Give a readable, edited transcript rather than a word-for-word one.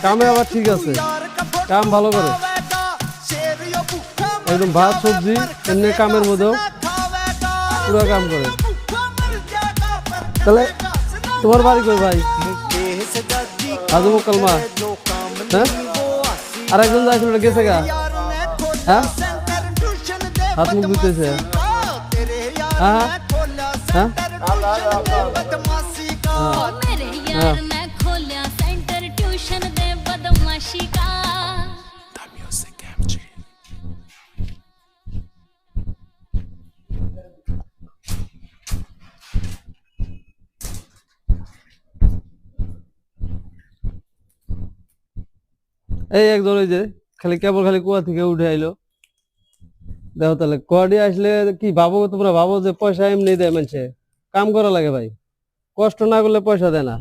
কামে আবার ঠিক আছে, কাম ভালো করে, একদম ভাত সবজি এমনি কামের মধ্যেও পুরো কাম করে। তাহলে তোমার বাড়ি কই ভাই? আজম কালমা। হ্যাঁ, আর একজন যাইছিল গেছে গা। হ্যাঁ, হাত মুখ ধুইতেছে। হ্যাঁ হ্যাঁ হ্যাঁ। এই একজন ওই যে খালি কেবল খালি কুয়া থেকে উঠে আইলো, দেখো তাহলে কোয়াডি আসলে কি ভাবো তোমরা? ভাবো যে পয়সা এমনি দেয় মানুষে? কাম করা লাগে ভাই, কষ্ট না করলে পয়সা দেয় না।